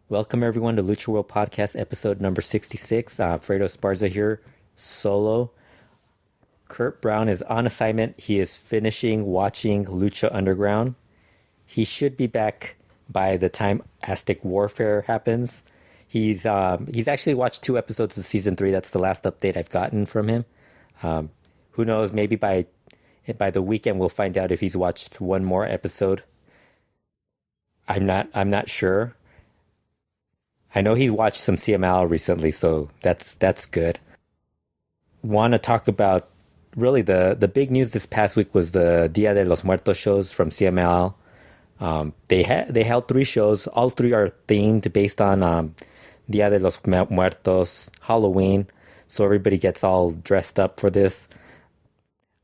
Welcome everyone to LuchaWorld Podcast episode number 66. Fredo Esparza here, solo. Kurt Brown is on assignment. He is finishing watching Lucha Underground. He should be back by the time Aztec Warfare happens. He's actually watched 2 episodes of season 3. That's the last update I've gotten from him. Who knows? Maybe by the weekend we'll find out if he's watched one more episode. I'm not sure. I know he watched some CMLL recently, so that's good. Want to talk about really the big news this past week was the Dia de los Muertos shows from CMLL. They held 3 shows. All 3 are themed based on Dia de los Muertos, Halloween. So everybody gets all dressed up for this.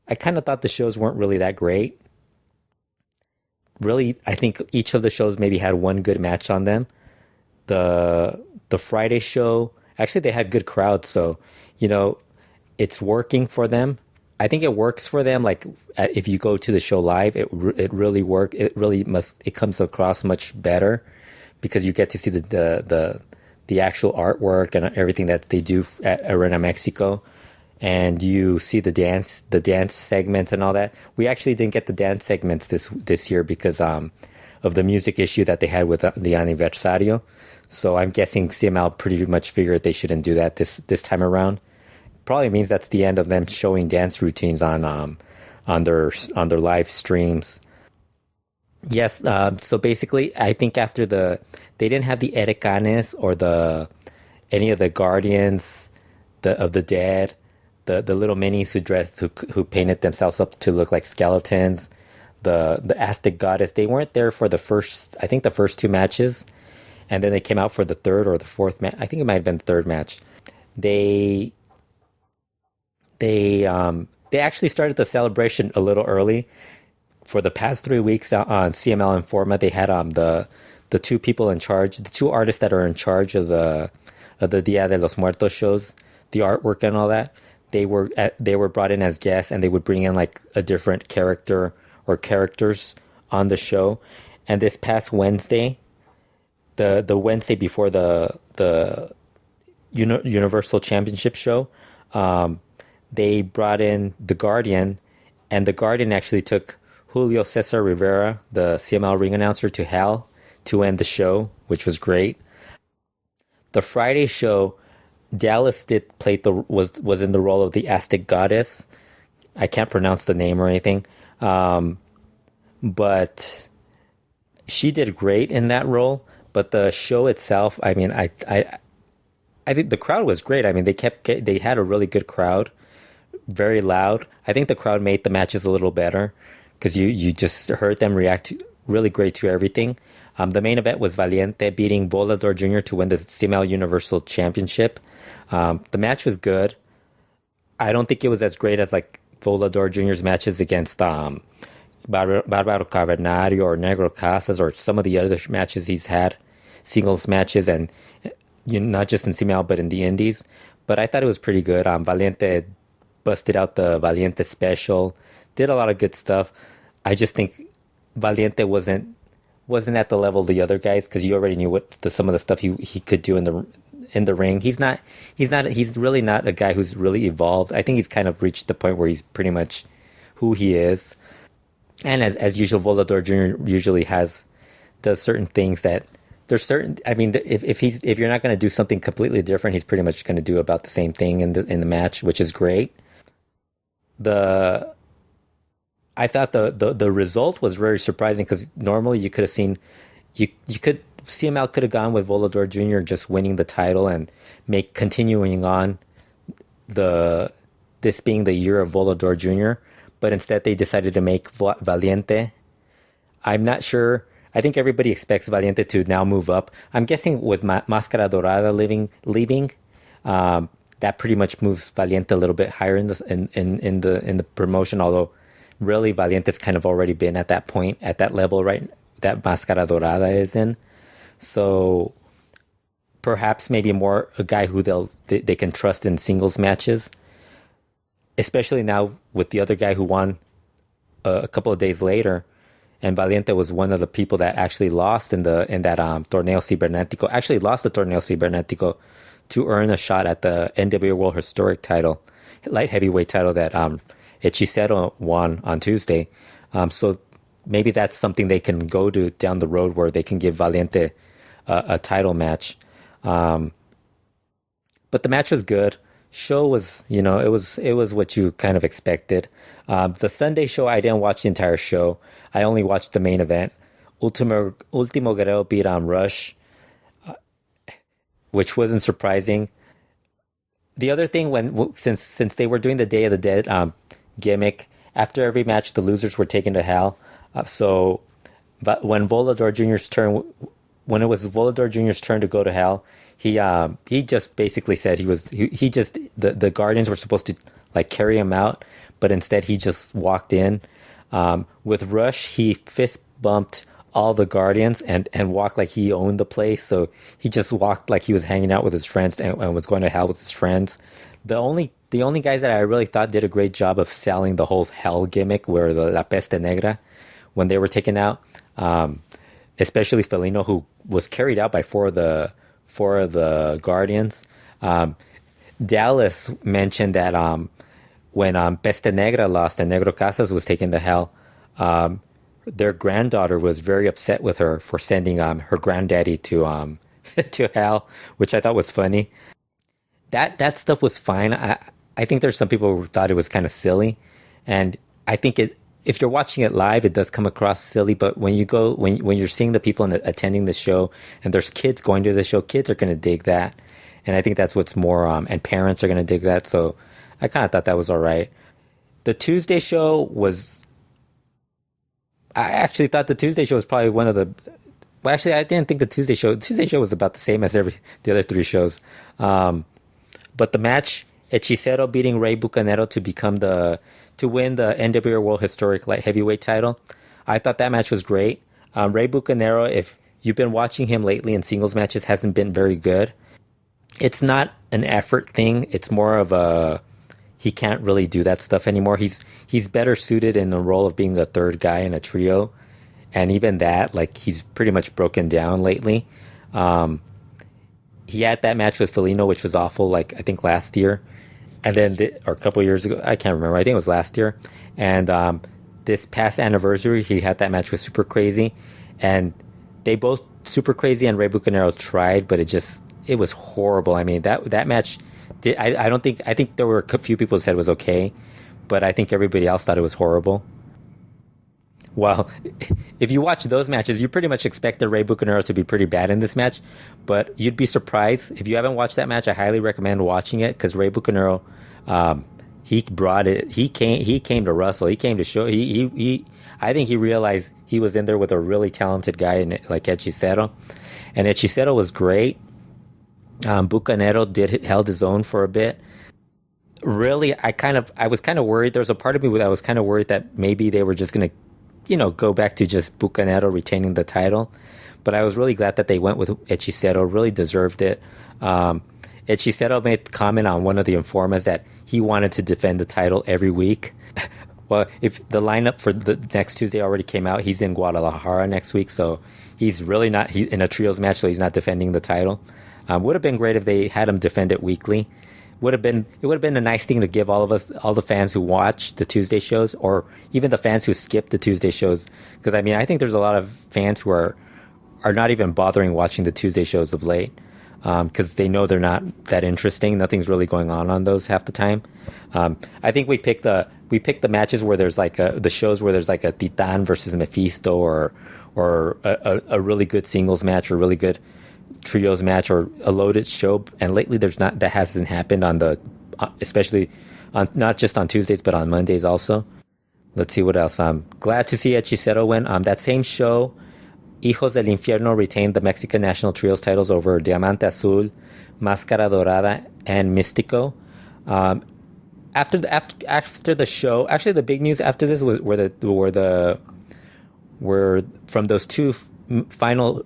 I kind of thought the shows weren't really that great. Really, I think each of the shows maybe had one good match on them. The Friday show, actually they had good crowds, so it's working for them. I think it works for them. Like if you go to the show live, it really it comes across much better because you get to see the actual artwork and everything that they do at Arena Mexico, and you see the dance segments and all that. We actually didn't get the dance segments this year because of the music issue that they had with the Aniversario. So I'm guessing CML pretty much figured they shouldn't do that this time around. Probably means that's the end of them showing dance routines on their live streams. Yes, so basically, I think after they didn't have the Edecanes or any of the Guardians of the Dead, the little minis who painted themselves up to look like skeletons, the Aztec Goddess. They weren't there for the first 2 matches. And then they came out for the 3rd or the 4th match. I think it might have been the 3rd match. They actually started the celebration a little early. For the past 3 weeks on CML Informa, they had the 2 people in charge, the 2 artists that are in charge of the Dia de los Muertos shows, the artwork and all that. They were brought in as guests, and they would bring in like a different character or characters on the show. And this past Wednesday, the Wednesday before the Universal Championship show, they brought in the Guardian, and the Guardian actually took Julio Cesar Rivera, the CML ring announcer, to hell to end the show, which was great. The Friday show, Dallas was in the role of the Aztec Goddess. I can't pronounce the name or anything, but she did great in that role. But the show itself, I mean, I think the crowd was great. I mean, they had a really good crowd, very loud. I think the crowd made the matches a little better because you just heard them react really great to everything. The main event was Valiente beating Volador Jr. to win the CML Universal Championship. The match was good. I don't think it was as great as like Volador Jr.'s matches against Barbaro Cavernario or Negro Casas or some of the other matches he's had, singles matches, and not just in CML but in the indies. But I thought it was pretty good. Valiente busted out the Valiente special, did a lot of good stuff. I just think Valiente wasn't at the level of the other guys because you already knew some of the stuff he could do in the ring. He's really not a guy who's really evolved. I think he's kind of reached the point where he's pretty much who he is. And as usual, Volador Jr. usually does certain things that there's certain. I mean, if you're not going to do something completely different, he's pretty much going to do about the same thing in the match, which is great. I thought the result was very surprising because normally you could have seen CML could have gone with Volador Jr. just winning the title and continuing on this being the year of Volador Jr. But instead they decided to make Valiente. I'm not sure. I think everybody expects Valiente to now move up. I'm guessing with Mascara Dorada leaving, that pretty much moves Valiente a little bit higher in the promotion. Although, really, Valiente's kind of already been at that point, at that level, right? That Mascara Dorada is in. So perhaps maybe more a guy who they can trust in singles matches. Especially now with the other guy who won a couple of days later, and Valiente was one of the people that actually lost in that Torneo Cibernético. Actually, lost the Torneo Cibernético to earn a shot at the NWA World Historic title, light heavyweight title that Hechicero won on Tuesday. So maybe that's something they can go to down the road where they can give Valiente a title match. But the match was good. Show was, it was what you kind of expected. The Sunday show, I didn't watch the entire show. I only watched the main event. Ultimo Guerrero beat Rush, which wasn't surprising. The other thing, since they were doing the Day of the Dead gimmick, after every match, the losers were taken to hell. But when when it was Volador Jr.'s turn to go to hell, he just basically said the Guardians were supposed to like carry him out, but instead he just walked in. With Rush, he fist bumped all the Guardians and walked like he owned the place. So he just walked like he was hanging out with his friends and was going to hell with his friends. The only guys that I really thought did a great job of selling the whole hell gimmick were the La Peste Negra when they were taken out, especially Felino, who was carried out by four of the Guardians. Dallas mentioned that when Peste Negra lost and Negro Casas was taken to hell, their granddaughter was very upset with her for sending her granddaddy to to hell, which I thought was funny. That stuff was fine. I think there's some people who thought it was kind of silly, and I think if you're watching it live, it does come across silly. But when you're seeing the people attending the show, and there's kids going to the show, kids are going to dig that, and I think that's what's more. And parents are going to dig that. So I kind of thought that was all right. The Tuesday show was. I actually thought the Tuesday show was probably one of the. Well, actually, I didn't think the Tuesday show was about the same as the other three shows. But the match, Hechicero beating Rey Bucanero to win the NWA World Historic Light Heavyweight title. I thought that match was great. Rey Bucanero, if you've been watching him lately in singles matches, hasn't been very good. It's not an effort thing. It's more of he can't really do that stuff anymore. He's better suited in the role of being a third guy in a trio. And even that, like, he's pretty much broken down lately. He had that match with Felino, which was awful, like, I think last year. And then, or a couple of years ago, I can't remember. I think it was last year. And this past anniversary, he had that match with Super Crazy. And they both, Super Crazy and Rey Bucanero, tried, but it was horrible. I mean, that match, I think there were a few people who said it was okay, but I think everybody else thought it was horrible. Well, if you watch those matches, you pretty much expect the Rey Bucanero to be pretty bad in this match, but you'd be surprised. If you haven't watched that match, I highly recommend watching it, because Rey Bucanero, he brought it. He came to wrestle. He came to show. I think he realized he was in there with a really talented guy like Hechicero, and Hechicero was great. Bucanero held his own for a bit. Really, I was kind of worried. There was a part of me that was kind of worried that maybe they were just going to, go back to just Bucanero retaining the title. But I was really glad that they went with Hechicero. Really deserved it. Hechicero made a comment on one of the Informas that he wanted to defend the title every week. Well, if the lineup for the next Tuesday already came out, he's in Guadalajara next week, so he's really not in a trios match, so he's not defending the title. Would have been great if they had him defend it weekly. It would have been a nice thing to give all the fans who watch the Tuesday shows, or even the fans who skip the Tuesday shows, because I mean, I think there's a lot of fans who are not even bothering watching the Tuesday shows of late, because they know they're not that interesting. Nothing's really going on those half the time. I think we picked the matches where there's like the shows where there's like a Titan versus Mephisto, or a really good singles match, or a really good trios match, or a loaded show. And lately that hasn't happened on especially on not just on Tuesdays but on Mondays also. Let's see what else. I'm glad to see Hechicero win. That same show, Hijos del Infierno retained the Mexican national trios titles over Diamante Azul, Mascara Dorada, and Místico. After the show, actually the big news after this were from those two final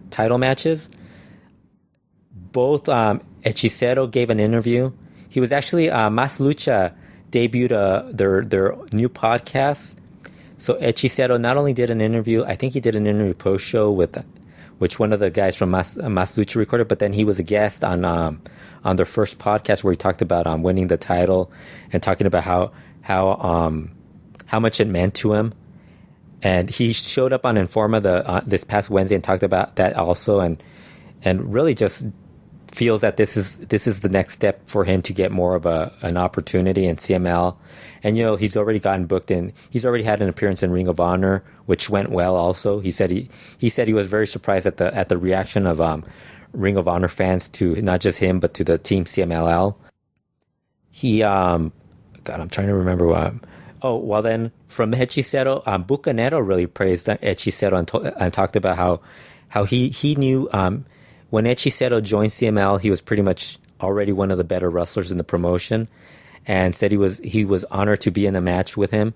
title matches. Both Hechicero gave an interview. He was actually Mas Lucha debuted their new podcast. So Hechicero not only did an interview, I think he did an interview post show with which one of the guys from Mas Lucha recorded, but then he was a guest on their first podcast where he talked about winning the title and talking about how much it meant to him. And he showed up on Informa this past Wednesday and talked about that also, and really just feels that this is the next step for him to get more of an opportunity in CML. And he's already gotten booked in. He's already had an appearance in Ring of Honor, which went well. Also, he said he was very surprised at the reaction of Ring of Honor fans to not just him but to the team CMLL. He God, I'm trying to remember what. Well then from Hechicero, Bucanero really praised Hechicero and talked about how he knew when Hechicero joined CML, he was pretty much already one of the better wrestlers in the promotion, and said he was honored to be in a match with him,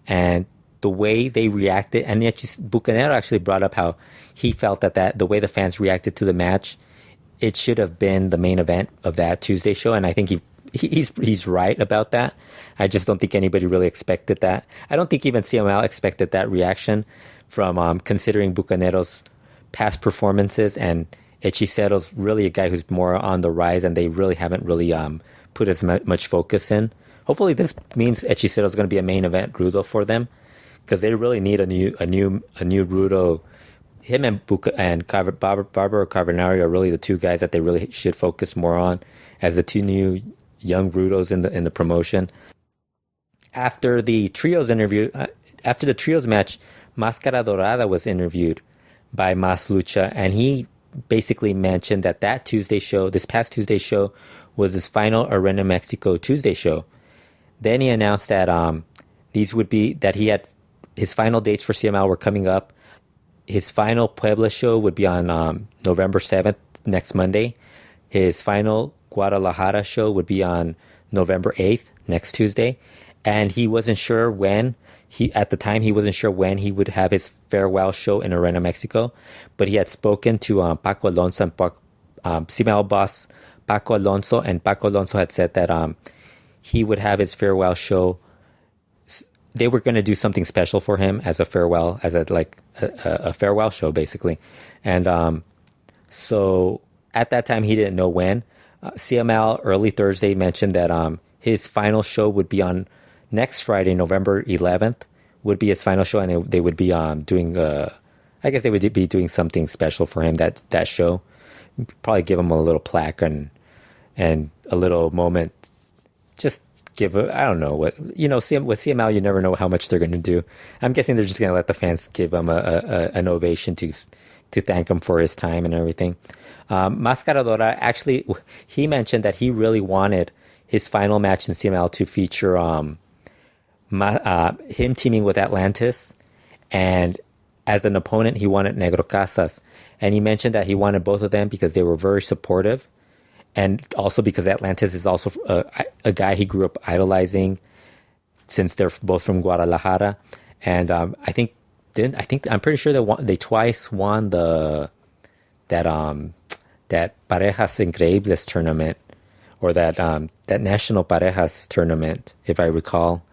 and the way they reacted, and Bucanero actually brought up how he felt that the way the fans reacted to the match, it should have been the main event of that Tuesday show, and I think he's right about that. I just don't think anybody really expected that. I don't think even CML expected that reaction from considering Bucanero's past performances, and Hechicero's really a guy who's more on the rise, and they really haven't really put as much focus in. Hopefully this means Hechicero's going to be a main event Rudo for them, because they really need a new Rudo. Him and Barbaro Carbonari are really the two guys that they really should focus more on as the two new young Rudos in the promotion. After the trios match, Mascara Dorada was interviewed by Mas Lucha, and he basically mentioned that this past Tuesday show was his final Arena Mexico Tuesday show. Then he announced that he had his final dates for CML were coming up. His final Puebla show would be on November 7th, next Monday. His final Guadalajara show would be on November 8th, next Tuesday. And he wasn't sure when. At the time, he wasn't sure when he would have his farewell show in Arena Mexico. But he had spoken to Paco Alonso and CML boss Paco Alonso. And Paco Alonso had said that he would have his farewell show. They were going to do something special for him as a farewell, as a farewell show, basically. And so at that time, he didn't know when. CML early Thursday mentioned that his final show would be on next Friday, November 11th, would be his final show, and they would be doing, I guess they would be doing something special for him that show. Probably give him a little plaque and a little moment. Just I don't know what, with CML, you never know how much they're going to do. I'm guessing they're just going to let the fans give him an ovation to thank him for his time and everything. Mascara Dorada, actually, he mentioned that he really wanted his final match in CML to feature him teaming with Atlantis, and as an opponent, he wanted Negro Casas. And he mentioned that he wanted both of them because they were very supportive, and also because Atlantis is also a guy he grew up idolizing since they're both from Guadalajara. And I'm pretty sure they twice won that Parejas Increíbles tournament, or that National Parejas tournament, if I recall.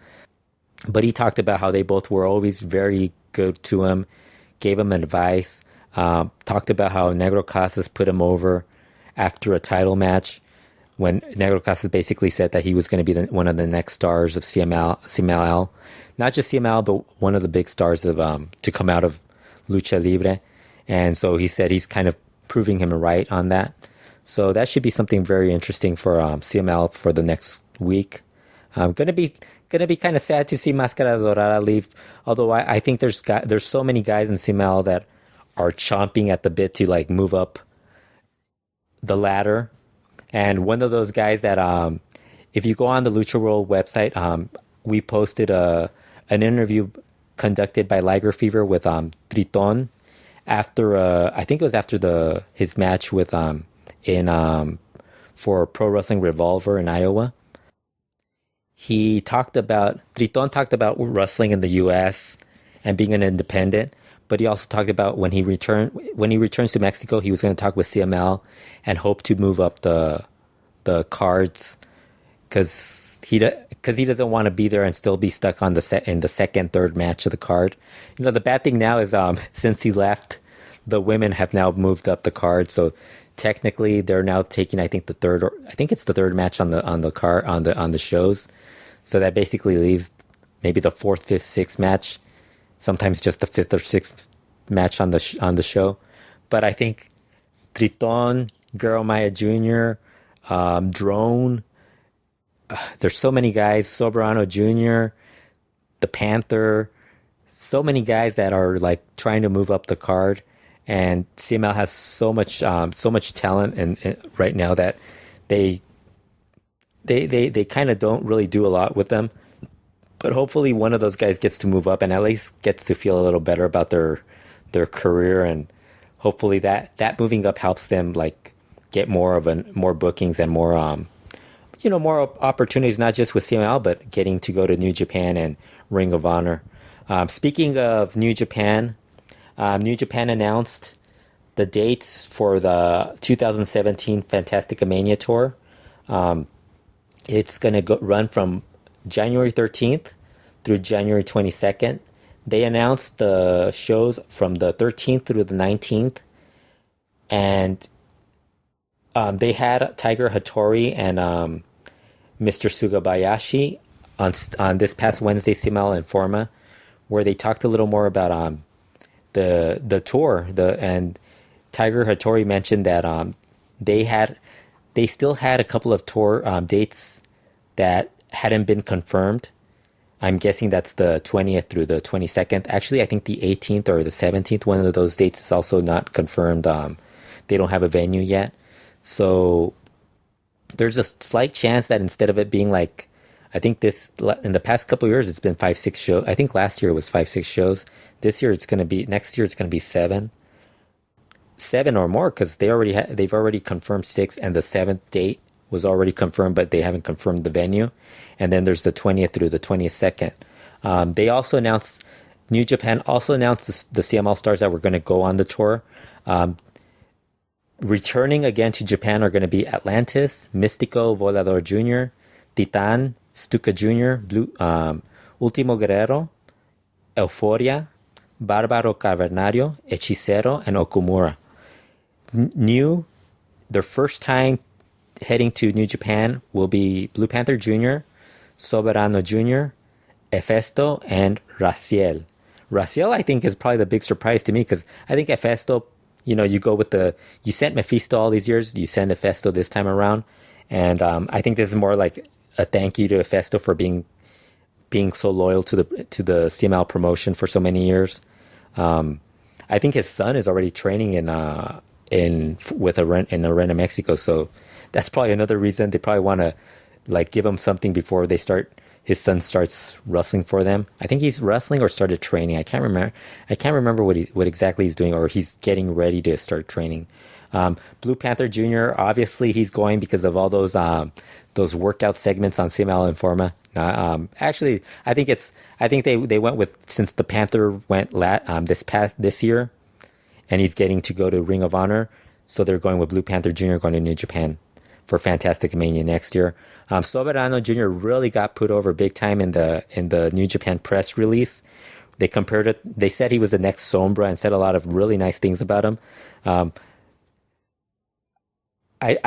But he talked about how they both were always very good to him, gave him advice, talked about how Negro Casas put him over after a title match, when Negro Casas basically said that he was going to be one of the next stars of CMLL. Not just CML, but one of the big stars of to come out of Lucha Libre. And so he said he's kind of proving him right on that. So that should be something very interesting for CML for the next week. Gonna be kind of sad to see Mascara Dorada leave. Although I think there's so many guys in CML that are chomping at the bit to move up the ladder. And one of those guys that if you go on the LuchaWorld website, we posted an interview conducted by Liger Fever with Triton after I think it was after his match with for Pro Wrestling Revolver in Iowa. Triton talked about wrestling in the U.S. and being an independent, but he also talked about when he returns to Mexico, he was going to talk with CML and hope to move up the cards, because he doesn't want to be there and still be stuck on in the second, third match of the card. The bad thing now is since he left, the women have now moved up the card, so technically they're now taking I think it's the third match on the card on the shows. So that basically leaves maybe the fourth, fifth, sixth match, sometimes just the fifth or sixth match on the show. But I think Triton, Girl Maya Jr., Drone. There's so many guys. Soberano Jr., the Panther. So many guys that are like trying to move up the card, and CML has so much talent and right now that they kind of don't really do a lot with them. But hopefully one of those guys gets to move up and at least gets to feel a little better about their career, and hopefully that moving up helps them like get more bookings and more more opportunities, not just with CML but getting to go to New Japan and Ring of Honor. Speaking of New Japan announced the dates for the 2017 FantasticaMania tour. It's going to run from January 13th through January 22nd. They announced the shows from the 13th through the 19th. And they had Tiger Hattori and Mr. Sugabayashi on this past Wednesday, CML Informa, where they talked a little more about the tour. And Tiger Hattori mentioned that they still had a couple of tour dates that hadn't been confirmed. I'm guessing that's the 20th through the 22nd. Actually, I think the 18th or the 17th, one of those dates is also not confirmed. They don't have a venue yet. So there's a slight chance that instead of it being like, I think in the past couple of years, it's been 5-6 shows. I think last year it was 5-6 shows. Next year it's going to be 7 or more, because they've already confirmed 6, and the 7th date was already confirmed, but they haven't confirmed the venue. And then there's the 20th through the 22nd. They also announced, New Japan also announced the CML stars that were going to go on the tour. Returning again to Japan are going to be Atlantis, Mystico, Volador Jr., Titan, Stuka Jr., Ultimo Guerrero, Euforia, Bárbaro Cavernario, Hechicero, and Okumura. Their first time heading to New Japan will be Blue Panther Jr., Soberano Jr., Hefesto, and Raciel. Raciel, I think, is probably the big surprise to me, because I think Hefesto, you go with you sent Mephisto all these years, you send Hefesto this time around. And I think this is more like a thank you to Hefesto for being so loyal to the CML promotion for so many years. I think his son is already training in Arena, Mexico. So that's probably another reason they probably want to like give him something before his son starts wrestling for them. I think he's wrestling or started training. I can't remember what exactly he's doing, or he's getting ready to start training. Blue Panther Jr., obviously he's going because of all those workout segments on CML Informa. Actually, I think they went with, since the Panther went this year, and he's getting to go to Ring of Honor, so they're going with Blue Panther Jr. going to New Japan for FantasticaMania next year. Soberano Jr. really got put over big time in the New Japan press release. They compared it. They said he was the next Sombra and said a lot of really nice things about him. I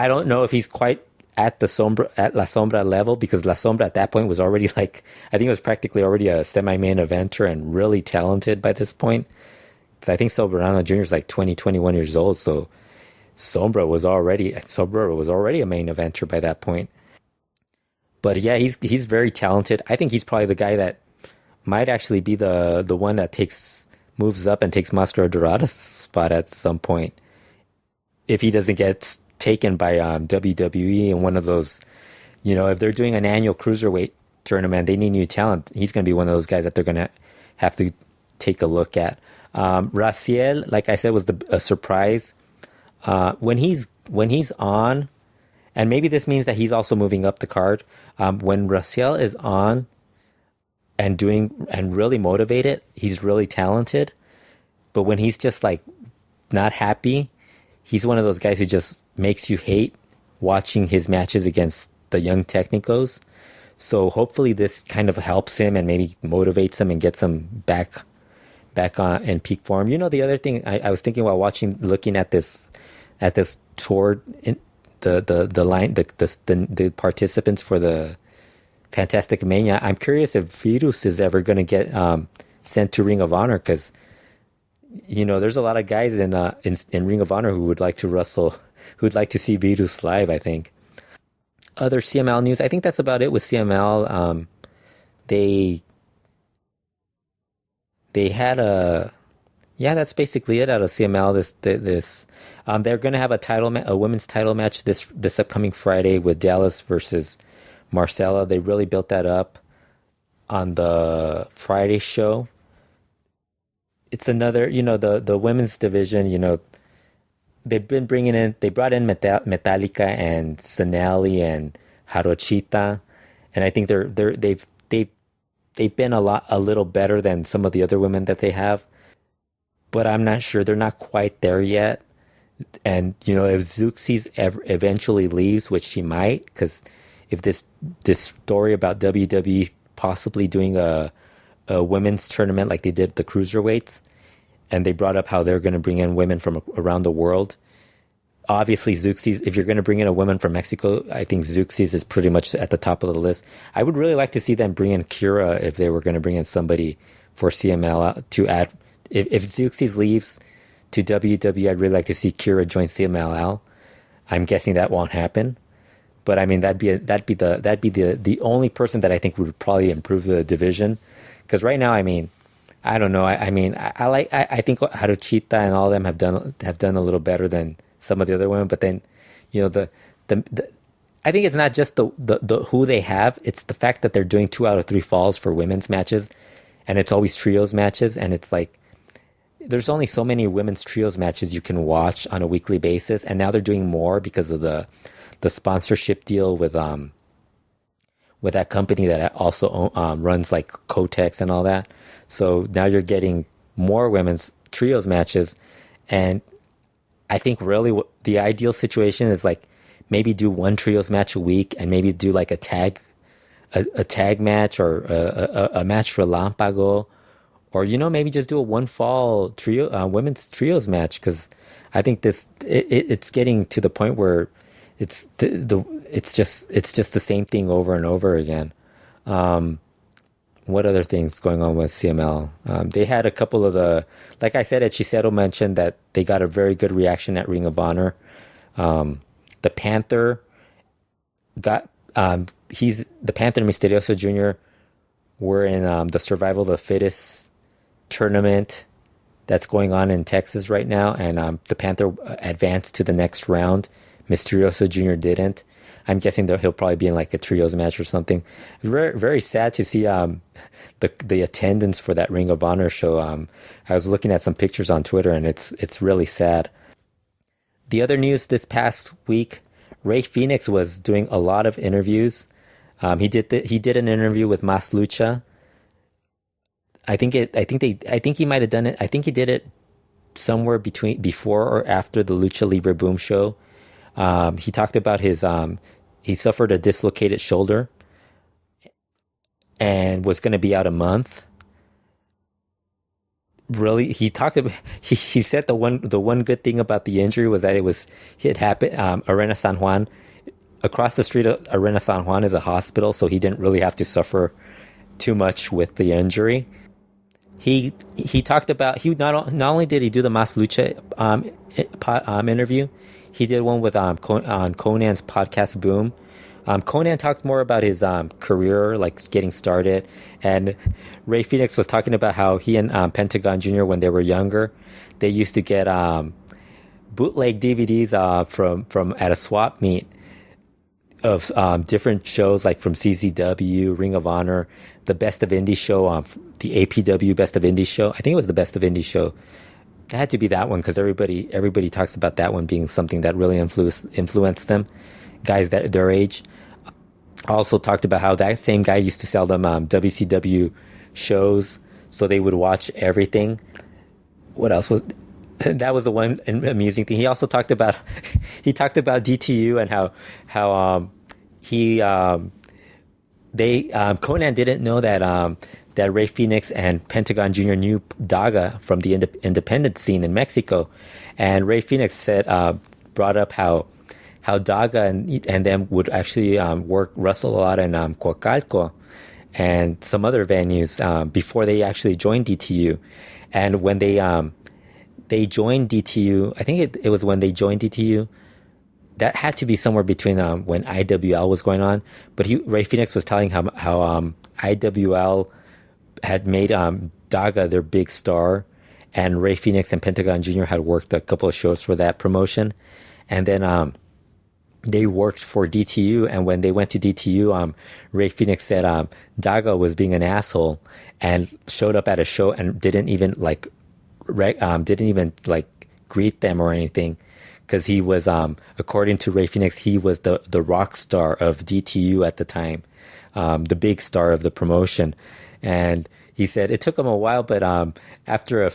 don't know if he's quite at La Sombra level, because La Sombra at that point was already I think it was practically already a semi-main eventer and really talented by this point. Because I think Soberano Jr. is like 20, 21 years old, so Sombra was already a main eventer by that point. But yeah, he's very talented. I think he's probably the guy that might actually be the one that moves up and takes Mascara Dorada's spot at some point, if he doesn't get taken by WWE and one of those, if they're doing an annual cruiserweight tournament, they need new talent. He's going to be one of those guys that they're going to have to take a look at. Raciel, like I said, was a surprise. When he's on, and maybe this means that he's also moving up the card. When Raciel is on and doing and really motivated, he's really talented. But when he's just like not happy, he's one of those guys who just makes you hate watching his matches against the young technicos. So hopefully this kind of helps him and maybe motivates him and gets him back on in peak form. The other thing I was thinking while looking at this tour, in the line, the participants for the FantasticaMania. I'm curious if Virus is ever going to get sent to Ring of Honor, because there's a lot of guys in Ring of Honor who would like to wrestle, who'd like to see Virus live, I think. Other CML news, I think that's about it with CML. They had that's basically it out of CML. They're going to have a women's title match this upcoming Friday with Dallas versus Marcella. They really built that up on the Friday show. It's another, the women's division, they brought in Metallica and Sonali and Harochita, and I think they've been a little better than some of the other women that they have, but I'm not sure, they're not quite there yet. And if Zuxis eventually leaves, which she might, because if this story about WWE possibly doing a women's tournament like they did the cruiserweights, and they brought up how they're going to bring in women from around the world. Obviously, Zuxis, if you're going to bring in a woman from Mexico, I think Zuxis is pretty much at the top of the list. I would really like to see them bring in Kira if they were going to bring in somebody for CML to add. If Zuxis leaves to WWE, I'd really like to see Kira join CMLL. I'm guessing that won't happen, but I mean that'd be the only person that I think would probably improve the division. Because right now, I mean, I don't know. I think Haruchita and all of them have done a little better than some of the other women. But then, the I think it's not just the who they have. It's the fact that they're doing 2 out of 3 falls for women's matches, and it's always trios matches. And it's like there's only so many women's trios matches you can watch on a weekly basis, and now they're doing more because of the sponsorship deal with that company that also runs like Kotex and all that. So now you're getting more women's trios matches. And I think really the ideal situation is like maybe do 1 trios match a week, and maybe do like a tag match, or a match for Lampago, or maybe just do a 1 fall trio women's trios match, because I think it's getting to the point where it's just the same thing over and over again. What other things going on with CML? They had a couple of like I said, Hechicero mentioned that they got a very good reaction at Ring of Honor. The Panther got the Panther and Misterioso Jr. were in the Survival of the Fittest tournament that's going on in Texas right now, and the Panther advanced to the next round. Misterioso Jr. didn't. I'm guessing that he'll probably be in like a trios match or something. Very, very sad to see the attendance for that Ring of Honor show. I was looking at some pictures on Twitter, and it's really sad. The other news this past week, Rey Fenix was doing a lot of interviews. He did an interview with Mas Lucha. I think he might have done it. I think he did it somewhere before or after the Lucha Libre Boom show. He talked about he suffered a dislocated shoulder and was going to be out a month. Really, he said the one good thing about the injury was that it happened Arena San Juan. Across the street of Arena San Juan is a hospital, so he didn't really have to suffer too much with the injury. He talked about not only did he do the Mas Lucha interview, he did one with on Conan's podcast Boom. Conan talked more about his career, like getting started, and Rey Fenix was talking about how he and Pentagon Jr. when they were younger, they used to get bootleg DVDs from at a swap meet of different shows, like from CZW, Ring of Honor, the Best of Indie show, the APW Best of Indie show. I think it was the Best of Indie show. It had to be that one because everybody talks about that one being something that really influenced them, guys that their age. Also talked about how that same guy used to sell them WCW shows, so they would watch everything. What else was that? Was the one amusing thing. He also talked about DTU and how he they Conan didn't know that Ray Phoenix and Pentagon Jr. knew Daga from the independent scene in Mexico, and Ray Phoenix said brought up how Daga and them would actually wrestle a lot in Coacalco and some other venues before they actually joined DTU, and when they joined DTU, I think it was when they joined DTU. That had to be somewhere between when IWL was going on, but Ray Phoenix was telling how IWL had made Daga their big star, and Ray Phoenix and Pentagon Jr. had worked a couple of shows for that promotion, and then they worked for DTU, and when they went to DTU, Ray Phoenix said Daga was being an asshole and showed up at a show and didn't even greet them or anything. Because he was, according to Ray Phoenix, he was the rock star of DTU at the time, the big star of the promotion. And he said it took him a while, but after a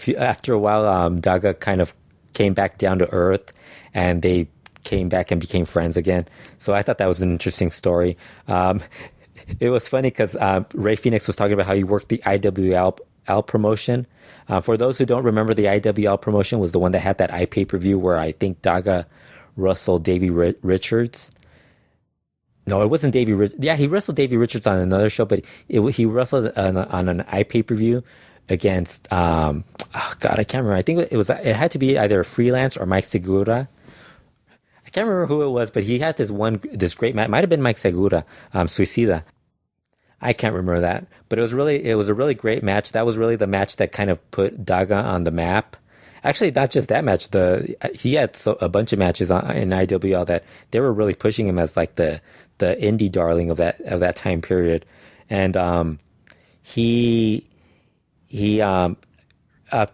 while, Daga kind of came back down to earth, and they came back and became friends again. So I thought that was an interesting story. It was funny because Ray Phoenix was talking about how he worked the IWL promotion. For those who don't remember, the IWL promotion was the one that had that pay-per-view where I think Daga wrestled Davey Richards. No, it wasn't Davey Richards. Yeah, he wrestled Davey Richards on another show, but he wrestled on an pay-per-view against, oh God, I can't remember. I think it had to be either Freelance or Mike Segura. I can't remember who it was, but he had this great match. It might have been Mike Segura, Suicida. I can't remember that, but it was a really great match. That was really the match that kind of put Daga on the map. Actually, not just that match. He had a bunch of matches in IWL that they were really pushing him as like the indie darling of that time period. And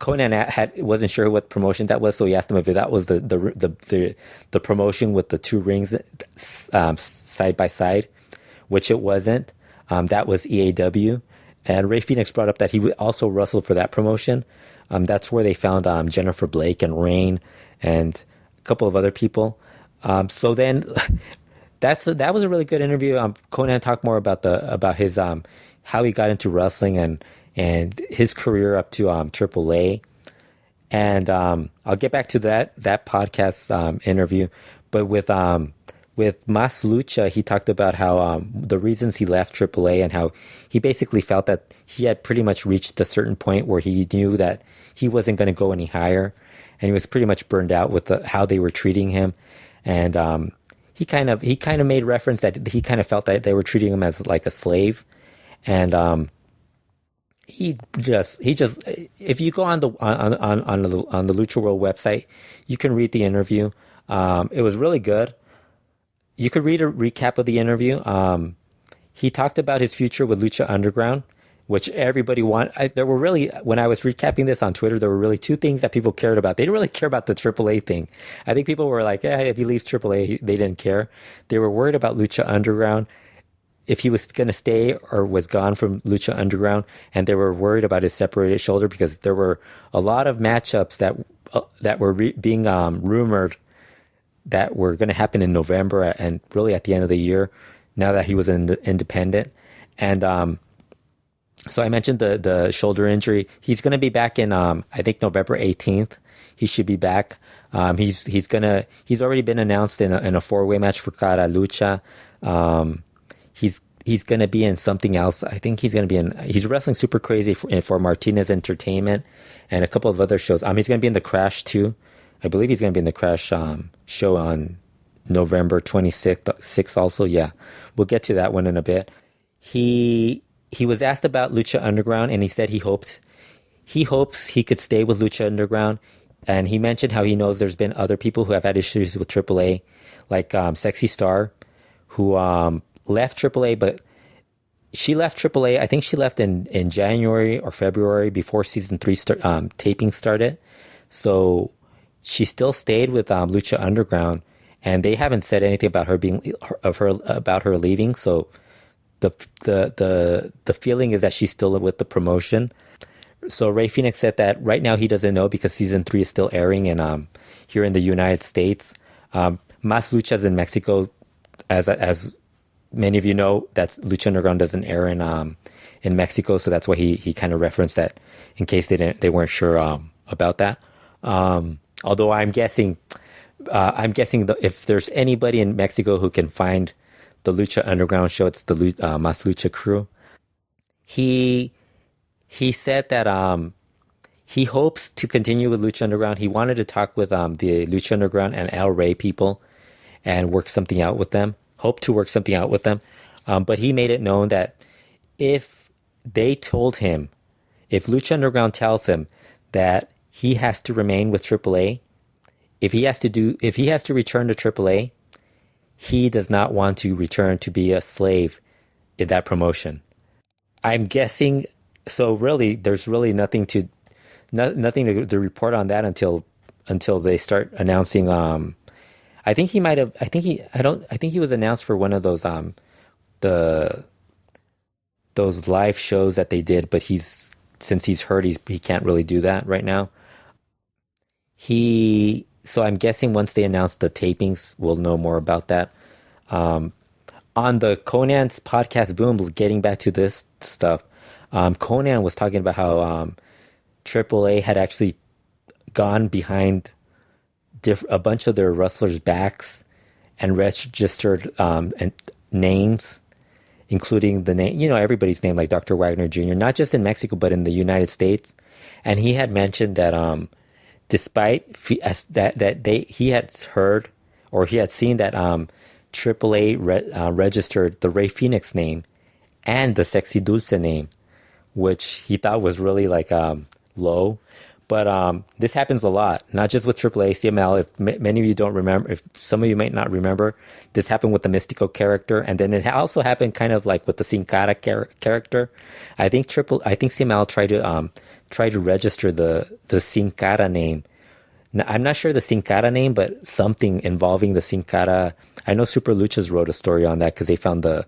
Conan wasn't sure what promotion that was, so he asked him if that was the promotion with the two rings side by side, which it wasn't. That was EAW, and Ray Phoenix brought up that he also wrestled for that promotion. That's where they found Jennifer Blake and Rain and a couple of other people. So then that was a really good interview. Conan talked more about his how he got into wrestling and his career up to AAA. And I'll get back to that podcast interview, but with Mas Lucha, he talked about how the reasons he left AAA and how he basically felt that he had pretty much reached a certain point where he knew that he wasn't going to go any higher, and he was pretty much burned out with how they were treating him. And he kind of made reference that he kind of felt that they were treating him as like a slave. And he just if you go on the LuchaWorld website, you can read the interview. It was really good. You could read a recap of the interview. He talked about his future with Lucha Underground, which everybody there were really, when I was recapping this on Twitter, there were really two things that people cared about. They didn't really care about the AAA thing. I think people were like, yeah, if he leaves AAA, they didn't care. They were worried about Lucha Underground, if he was going to stay or was gone from Lucha Underground, and they were worried about his separated shoulder because there were a lot of matchups that were being rumored that were going to happen in November and really at the end of the year, now that he was independent. And so I mentioned the shoulder injury. He's going to be back in, I think, November 18th. He should be back. He's already been announced in a four-way match for Cara Lucha. He's going to be in something else. I think he's wrestling Super Crazy for Martinez Entertainment and a couple of other shows. He's going to be in the Crash too. I believe he's going to be in the Crash show on November 26th also. Yeah, we'll get to that one in a bit. He was asked about Lucha Underground, and he said he hopes he could stay with Lucha Underground. And he mentioned how he knows there's been other people who have had issues with AAA, like Sexy Star, who left AAA, but she left AAA. I think she left in January or February before season 3 taping started. So she still stayed with Lucha Underground, and they haven't said anything about her leaving. So the feeling is that she's still with the promotion. So Ray Phoenix said that right now he doesn't know because season 3 is still airing in here in the United States. Mas Luchas in Mexico, as many of you know, that's Lucha Underground doesn't air in Mexico, so that's why he kind of referenced that in case they weren't sure about that. Although I'm guessing if there's anybody in Mexico who can find the Lucha Underground show, it's the Mas Lucha crew. He said that he hopes to continue with Lucha Underground. He wanted to talk with the Lucha Underground and El Rey people and work something out with them. Hope to work something out with them. But he made it known that if they told him, if Lucha Underground tells him that he has to remain with AAA, if he has to return to AAA, he does not want to return to be a slave in that promotion. I'm guessing. So really, there's really nothing to report on that until they start announcing. I think he might have. I think he was announced for one of those those live shows that they did, but since he's hurt, he can't really do that right now. So I'm guessing once they announce the tapings, we'll know more about that. On the Conan's podcast, boom, getting back to this stuff, Conan was talking about how AAA had actually gone behind a bunch of their wrestlers' backs and registered names, including the name, everybody's name, like Dr. Wagner Jr., not just in Mexico, but in the United States. And he had mentioned that despite that he had heard or he had seen that AAA registered the Rey Fenix name and the Sexy Dulce name, which he thought was really like low. But this happens a lot, not just with AAA, CMLL. If many of you don't remember, if some of you might not remember, this happened with the Mystico character, and then it also happened kind of like with the Sin Cara character. I think CMLL tried to register the Sin Cara name. Now, I'm not sure the Sin Cara name, but something involving the Sin Cara. I know Super Luchas wrote a story on that because they found the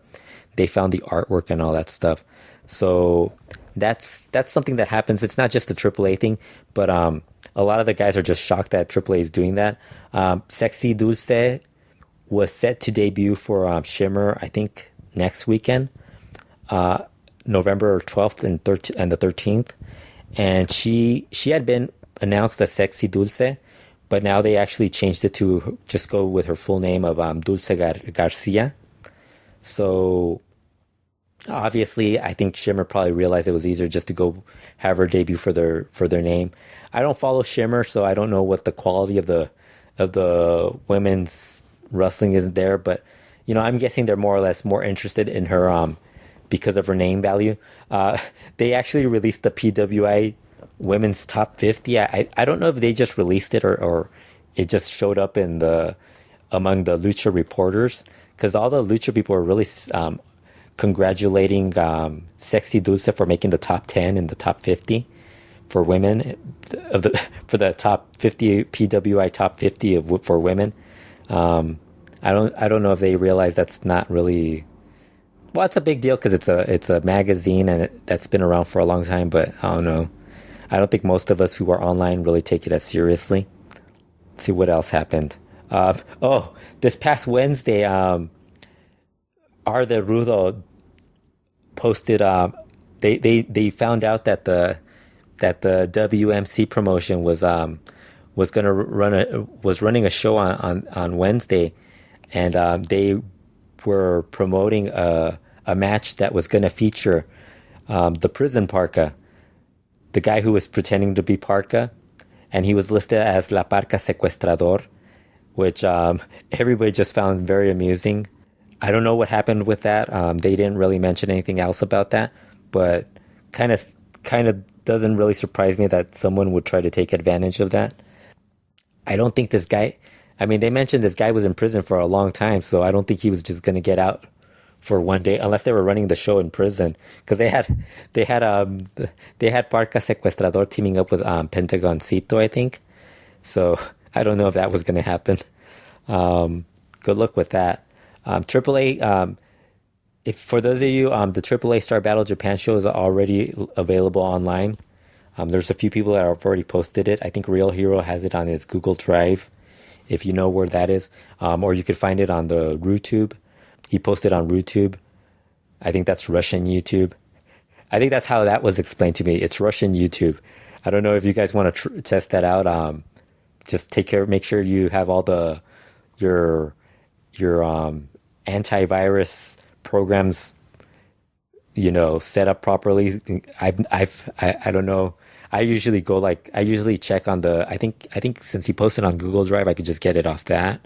artwork and all that stuff. So that's something that happens. It's not just a AAA thing, but a lot of the guys are just shocked that AAA is doing that. Sexy Dulce was set to debut for Shimmer, I think, next weekend, November 12th and the 13th. And she had been announced as Sexy Dulce, but now they actually changed it to just go with her full name of Dulce Garcia. So obviously, I think Shimmer probably realized it was easier just to go have her debut for their name. I don't follow Shimmer, so I don't know what the quality of the women's wrestling is there, but I'm guessing they're more or less more interested in her because of her name value. They actually released the PWI Women's Top 50. I don't know if they just released it or it just showed up among the Lucha reporters, because all the Lucha people are really congratulating Sexy Dulce for making the top 10 and the top 50 for women for the top 50 PWI top 50 for women. I don't know if they realize that's not really. Well, it's a big deal because it's a magazine and that's been around for a long time, but I don't know. I don't think most of us who are online really take it as seriously. Let's see what else happened. This past Wednesday, Arde Rudo posted. They found out that the WMC promotion was running a show on Wednesday, and they were promoting a match that was going to feature the prison Parka, the guy who was pretending to be Parka, and he was listed as La Parka Secuestrador, which everybody just found very amusing. I don't know what happened with that. They didn't really mention anything else about that, but kind of doesn't really surprise me that someone would try to take advantage of that. I don't think this guy. I mean, they mentioned this guy was in prison for a long time, so I don't think he was just going to get out for one day, unless they were running the show in prison, because they had Parka Secuestrador teaming up with Pentagoncito, I think. So I don't know if that was going to happen. Good luck with that. AAA. If for those of you, the AAA Star Battle Japan show is already available online. There's a few people that have already posted it. I think Real Hero has it on his Google Drive, if you know where that is, or you could find it on the RooTube. He posted on YouTube. I think that's Russian YouTube. I think that's how that was explained to me. It's Russian YouTube. I don't know if you guys want to test that out. Just make sure you have all your antivirus programs, set up properly. I don't know. I usually check on I think since he posted on Google Drive, I could just get it off that.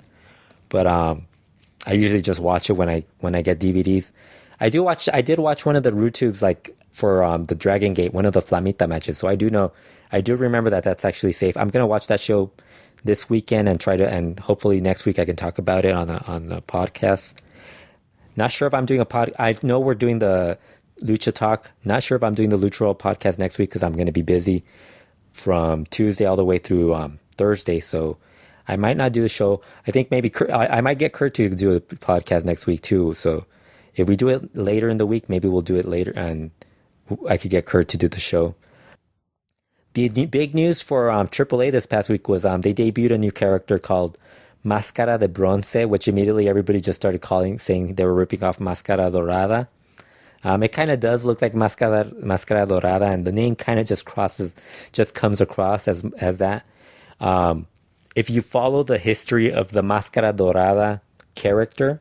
But I usually just watch it when I get DVDs. I did watch one of the RuTubes for the Dragon Gate, one of the Flamita matches. So I do remember that that's actually safe. I'm gonna watch that show this weekend and hopefully next week I can talk about it on the podcast. Not sure if I'm doing I know we're doing the Lucha Talk. Not sure if I'm doing the LuchaWorld Podcast next week because I'm going to be busy from Tuesday all the way through Thursday. So I might not do the show. I think maybe I might get Kurt to do a podcast next week too. So if we do it later in the week, maybe we'll do it later and I could get Kurt to do the show. The big news for AAA this past week was they debuted a new character called Mascara de Bronce, which immediately everybody just started saying they were ripping off Mascara Dorada. It kind of does look like Mascara Dorada, and the name kind of just comes across as that. If you follow the history of the Mascara Dorada character,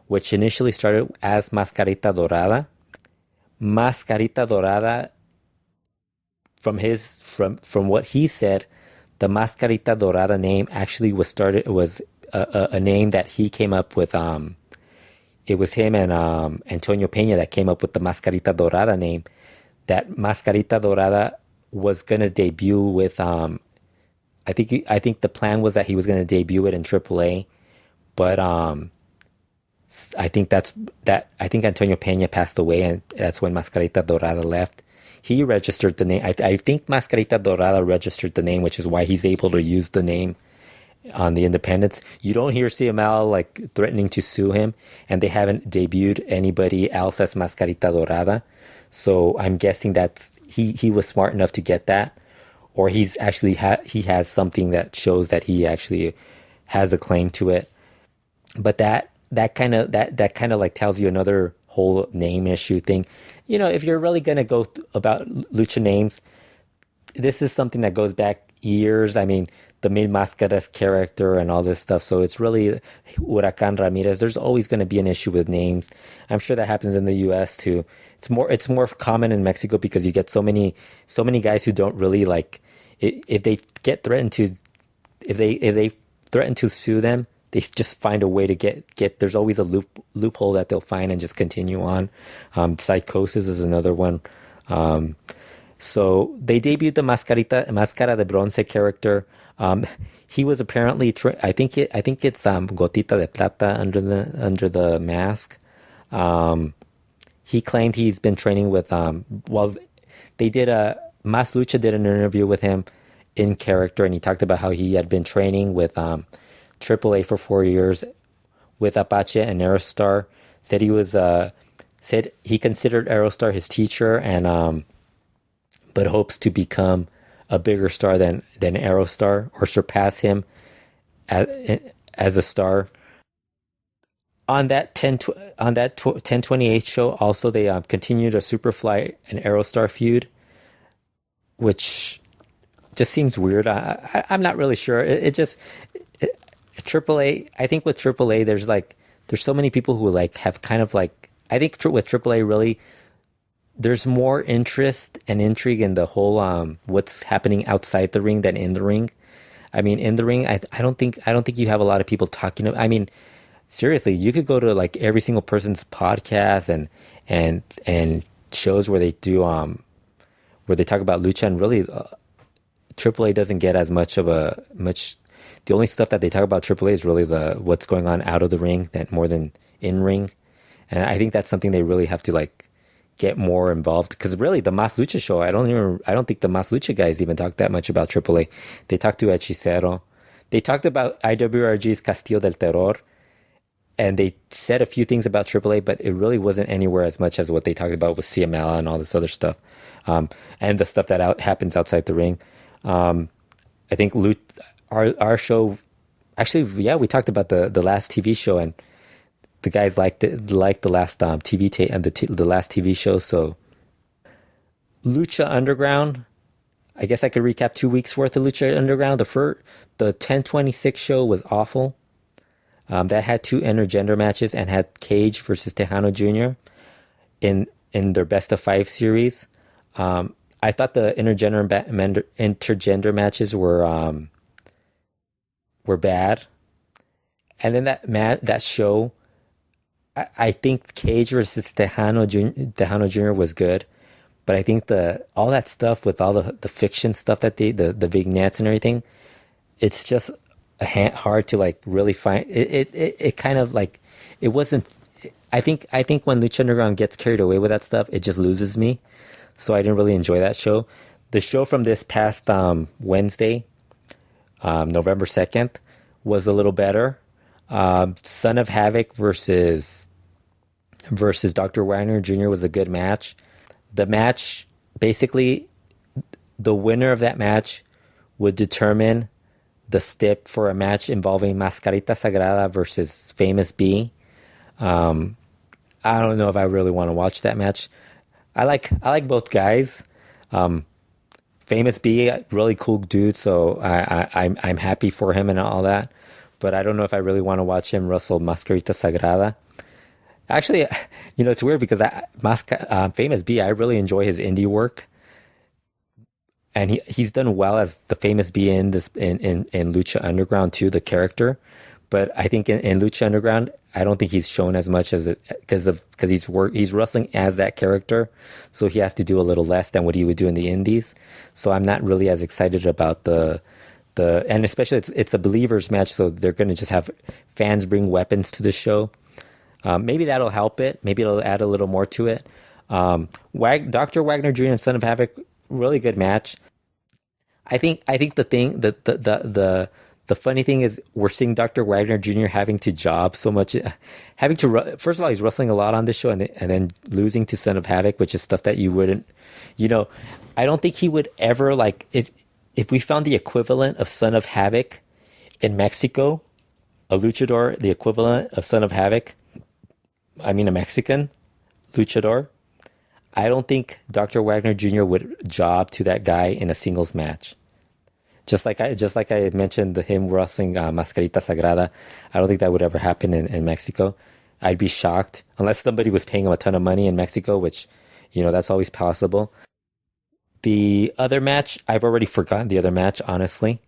which initially started as Mascarita Dorada, from what he said, the Mascarita Dorada name actually was a name that he came up with. It was him and Antonio Peña that came up with the Mascarita Dorada name. That Mascarita Dorada was gonna debut with I think the plan was that he was gonna debut it in AAA, but I think Antonio Peña passed away, and that's when Mascarita Dorada left. He registered the name. I think Mascarita Dorada registered the name, which is why he's able to use the name on the independents. You don't hear CMLL threatening to sue him, and they haven't debuted anybody else as Mascarita Dorada. So I'm guessing that's he was smart enough to get that, or he's actually he has something that shows that he actually has a claim to it. But that kind of tells you another whole name issue thing. If you're really gonna go about lucha names, this is something that goes back years. I mean, the Mil Máscaras character and all this stuff. So it's really Huracan Ramirez. There's always going to be an issue with names. I'm sure that happens in the U.S. too. It's more common in Mexico because you get so many guys who don't really if they get threatened to, if they threaten to sue them, they just find a way to get. There's always a loophole that they'll find and just continue on. Psychosis is another one. So they debuted the Mascara de Bronce character. He was apparently I think it's Gotita de Plata under the mask. He claimed he's been training with they did Mas Lucha did an interview with him in character, and he talked about how he had been training with AAA for 4 years with Apache and Aerostar. Said he considered Aerostar his teacher, and but hopes to become a bigger star than Aerostar, or surpass him as a star. On that 10/28 show, also they continued a Superfly and Aerostar feud, which just seems weird. I'm not really sure. AAA. I think with AAA, there's so many people who have kind of I think with AAA really, there's more interest and intrigue in the whole what's happening outside the ring than in the ring. I mean, in the ring, I don't think you have a lot of people talking. I mean, seriously, you could go to every single person's podcast and shows where they do where they talk about lucha, and really, AAA doesn't get as much. The only stuff that they talk about AAA is really what's going on out of the ring, more than in ring, and I think that's something they really have to get more involved, because really the Mas Lucha show, I don't think the Mas Lucha guys even talk that much about AAA. They talked to Hechicero. They talked about IWRG's Castillo del Terror, and they said a few things about AAA, but it really wasn't anywhere as much as what they talked about with CML and all this other stuff, and the stuff that happens outside the ring. I think our show, actually, yeah, we talked about the last TV show, and the guys liked the last the last TV show. So Lucha Underground. I guess I could recap 2 weeks worth of Lucha Underground. The 1026 show was awful. That had two intergender matches and had Cage versus Tejano Jr. in their best of 5 series. I thought the intergender matches were bad. And then that show, I think Cage versus Tejano Jr. was good. But I think all that stuff with all the fiction stuff that the vignettes and everything, it's just hard to like really find it kind of like it wasn't. I think when Lucha Underground gets carried away with that stuff, it just loses me. So I didn't really enjoy that show. The show from this past Wednesday, November 2nd, was a little better. Son of Havoc versus Dr. Wagner Jr. was a good match. The match, basically, the winner of that match would determine the stip for a match involving Mascarita Sagrada versus Famous B. I don't know if I really want to watch that match. I like both guys. Famous B, really cool dude, so I'm happy for him and all that. But I don't know if I really want to watch him wrestle Mascarita Sagrada. Actually, it's weird because Famous B, I really enjoy his indie work, and he's done well as the Famous B in Lucha Underground too, the character. But I think in Lucha Underground, I don't think he's shown as much as it because he's wrestling as that character, so he has to do a little less than what he would do in the indies. So I'm not really as excited about and especially it's a believers match, so they're going to just have fans bring weapons to the show. Maybe that'll help it. Maybe it'll add a little more to it. Dr. Wagner Jr. and Son of Havoc, really good match. I think the funny thing is we're seeing Dr. Wagner Jr. having to job so much, first of all, he's wrestling a lot on this show, and then losing to Son of Havoc, which is stuff that you wouldn't, I don't think he would ever, like, if we found the equivalent of Son of Havoc in Mexico, a luchador, the equivalent of Son of Havoc, I mean a Mexican luchador, I don't think Dr. Wagner Jr. would job to that guy in a singles match. Just like I mentioned him wrestling Mascarita Sagrada, I don't think that would ever happen in Mexico. I'd be shocked unless somebody was paying him a ton of money in Mexico, which, that's always possible. The other match, I've already forgotten the other match, honestly.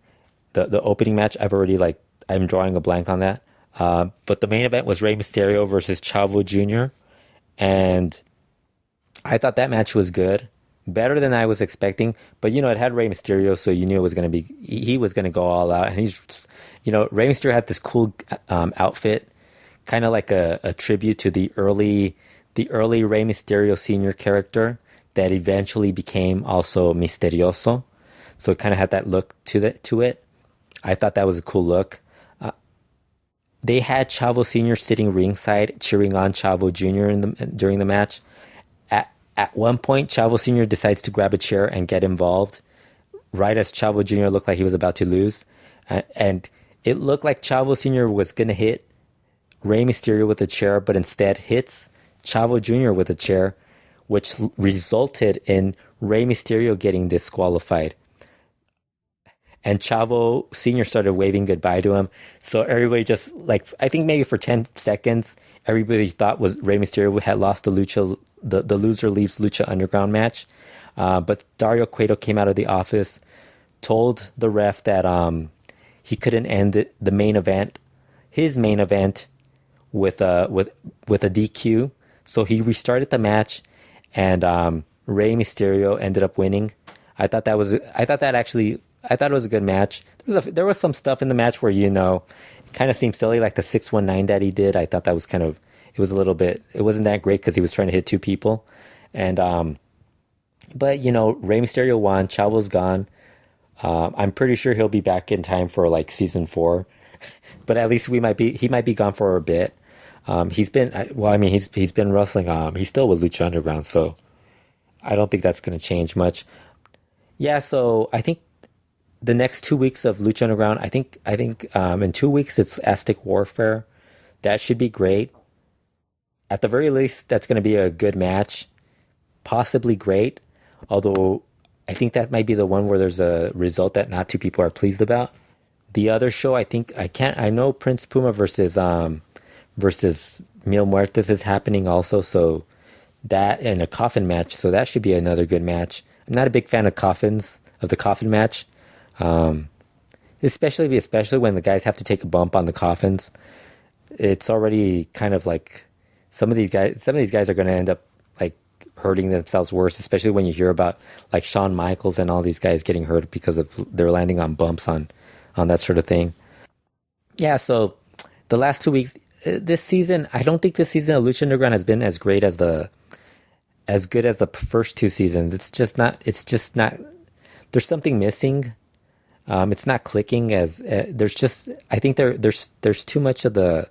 The opening match, I'm drawing a blank on that. But the main event was Rey Mysterio versus Chavo Jr. And I thought that match was good. Better than I was expecting. But, it had Rey Mysterio, so you knew it was going to be... He was going to go all out. And he's... Rey Mysterio had this cool outfit. Kind of like a tribute to the early Rey Mysterio Sr. character that eventually became also Misterioso. So it kind of had that look to it. I thought that was a cool look. They had Chavo Sr. sitting ringside cheering on Chavo Jr. during the match. At one point, Chavo Sr. decides to grab a chair and get involved, right as Chavo Jr. looked like he was about to lose. And it looked like Chavo Sr. was going to hit Rey Mysterio with a chair, but instead hits Chavo Jr. with a chair, which resulted in Rey Mysterio getting disqualified. And Chavo Sr. started waving goodbye to him. So everybody just, I think maybe for 10 seconds, everybody thought was Rey Mysterio had lost the loser leaves Lucha Underground match. But Dario Cueto came out of the office, told the ref that he couldn't end his main event with a DQ. So he restarted the match, and Rey Mysterio ended up winning. I thought it was a good match. There was some stuff in the match where, it kind of seemed silly, like the 619 that he did. I thought that was it wasn't that great because he was trying to hit two people. And, but, Rey Mysterio won, Chavo's gone. I'm pretty sure he'll be back in time for season 4, but at least he might be gone for a bit. He's been wrestling, he's still with Lucha Underground, so I don't think that's going to change much. Yeah. So I think the next 2 weeks of Lucha Underground, I think in 2 weeks it's Aztec Warfare. That should be great. at the very least, that's going to be a good match, possibly great. Although I think that might be the one where there's a result that not two people are pleased about. The other show, I know Prince Puma versus Mil Muertos is happening also, so that and a coffin match, so that should be another good match. I'm not a big fan of the coffin match, especially when the guys have to take a bump on the coffins. It's already kind of like some of these guys are going to end up like hurting themselves worse, especially when you hear about like Shawn Michaels and all these guys getting hurt because of they're landing on bumps on that sort of thing. Yeah, so the last 2 weeks, this season, I don't think this season of Lucha Underground has been as great as good as the first 2 seasons. It's just not. There's something missing. It's not clicking I think there's too much of the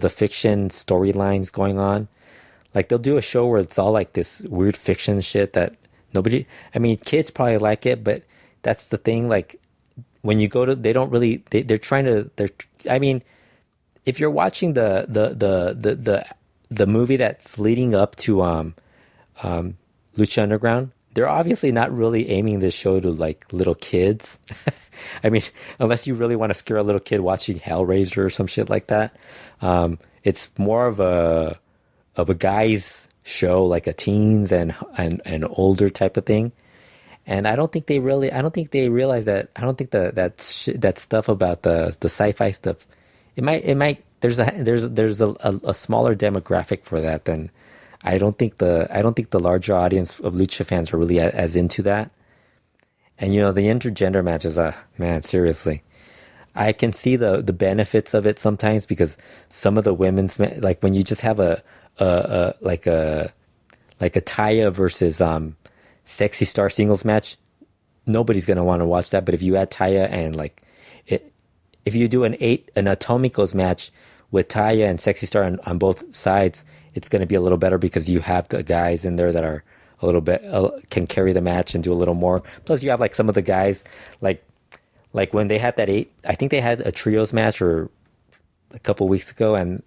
fiction storylines going on. Like they'll do a show where it's all like this weird fiction shit that kids probably like it, but that's the thing. Like when you go to, they don't really, if you're watching the movie that's leading up to Lucha Underground, they're obviously not really aiming this show to like little kids. Unless you really want to scare a little kid watching Hellraiser or some shit like that. It's more of a guy's show, like a teens and older type of thing. And I don't think they realize that. I don't think that stuff about the sci-fi stuff. There's a smaller demographic for that than. I don't think the larger audience of Lucha fans are really as into that. And the intergender matches, man, seriously, I can see the benefits of it sometimes because some of the women's, like when you just have a Taya versus Sexy Star singles match, nobody's gonna want to watch that. But if you add Taya and if you do an Atomicos match with Taya and Sexy Star on both sides, it's going to be a little better because you have the guys in there that are a little bit can carry the match and do a little more. Plus, you have like some of the guys like when they had I think they had a trios match or a couple weeks ago, and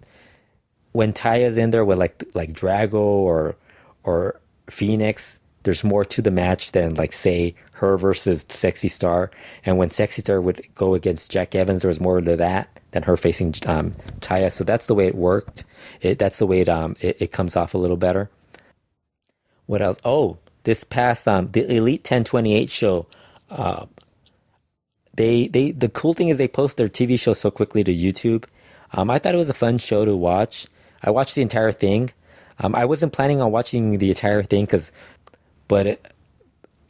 when Taya's in there with like Drago or Fenix, there's more to the match than like say her versus Sexy Star. And when Sexy Star would go against Jack Evans, there was more to that than her facing Taya. So that's the way it worked. That's the way it comes off a little better. What else? Oh, this past the Elite 1028 show. The cool thing is they post their TV show so quickly to YouTube. I thought it was a fun show to watch. I watched the entire thing. I wasn't planning on watching the entire thing but it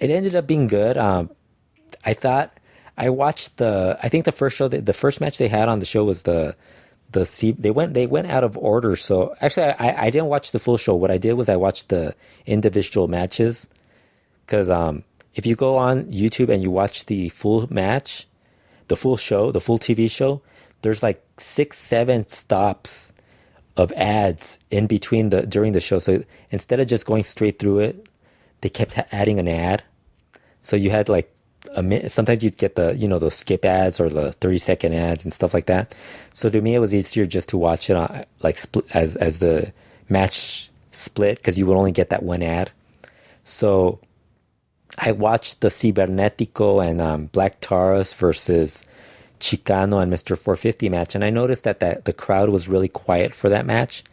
ended up being good. I thought I watched I think the first show, the first match they had on the show was they went out of order. So actually I didn't watch the full show. What I did was I watched the individual matches because if you go on YouTube and you watch the full match, the full show, the full TV show, there's like 6-7 stops of ads in between during the show. So instead of just going straight through it, they kept adding an ad. So you had like a minute. Sometimes you'd get those skip ads or the 30-second ads and stuff like that. So to me, it was easier just to watch it on, like split as the match split because you would only get that one ad. So I watched the Cibernetico and Black Taurus versus Chicano and Mr. 450 match, and I noticed that the crowd was really quiet for that match,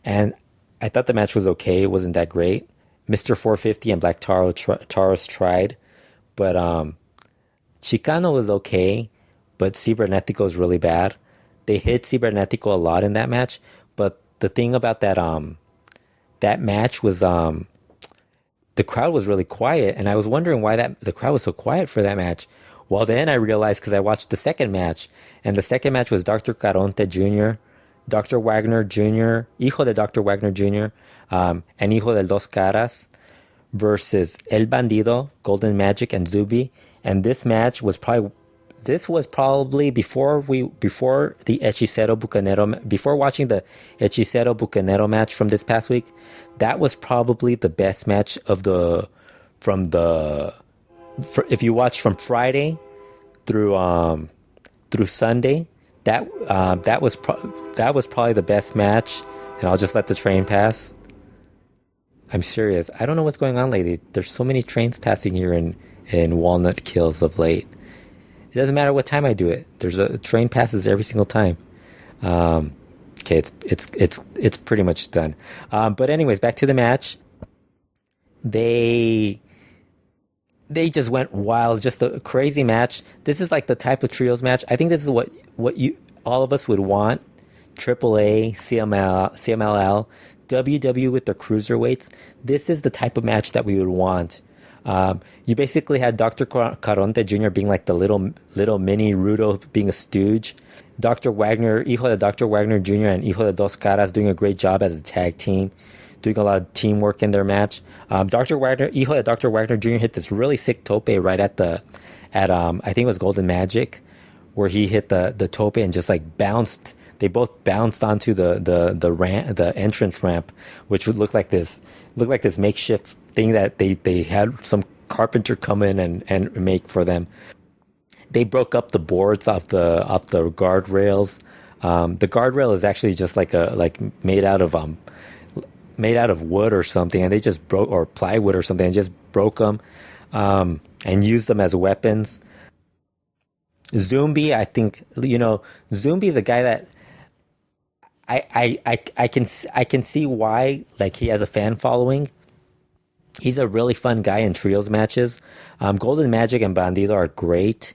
and I thought the match was okay. It wasn't that great. Mr. 450 and Black Taurus tried, but Chicano was okay, but Cibernetico was really bad. They hit Cibernetico a lot in that match, but the thing about that match was the crowd was really quiet, and I was wondering why the crowd was so quiet for that match. Well, then I realized because I watched the second match, and the second match was Dr. Caronte Jr., Dr. Wagner Jr., Hijo de Dr. Wagner Jr., and Hijo del Dos Caras versus El Bandido, Golden Magic, and Zubi. And this match was probably before the Hechicero Bucanero, before watching the Hechicero Bucanero match from this past week, that was probably the best match if you watch from Friday through Sunday, that was probably the best match and I'll just let the train pass. I'm serious. I don't know what's going on lately. There's so many trains passing here in Walnut Kills of late. It doesn't matter what time I do it. There's a train passes every single time. Okay, it's pretty much done. But anyways, back to the match. They just went wild, just a crazy match. This is like the type of trios match. I think this is what you all of us would want. AAA, CMLL, WW with their cruiserweights. This is the type of match that we would want. You basically had Dr. Caronte Jr. being like the little mini Rudo, being a stooge. Dr. Wagner, Hijo de Dr. Wagner Jr. and Hijo de Dos Caras doing a great job as a tag team, doing a lot of teamwork in their match. Dr. Wagner, Hijo de Dr. Wagner Jr. hit this really sick tope right at I think it was Golden Magic, where he hit the tope and just like bounced. They both bounced onto the entrance ramp, which would look like this makeshift thing that they had some carpenter come in and make for them. They broke up the boards off the guardrails. The guardrail is actually just like made out of wood or something, and they just broke, or plywood or something, and just broke them and used them as weapons. Zumbi, I think, Zumbi is a guy that I can see why, like, he has a fan following. He's a really fun guy in trios matches. Golden Magic and Bandido are great.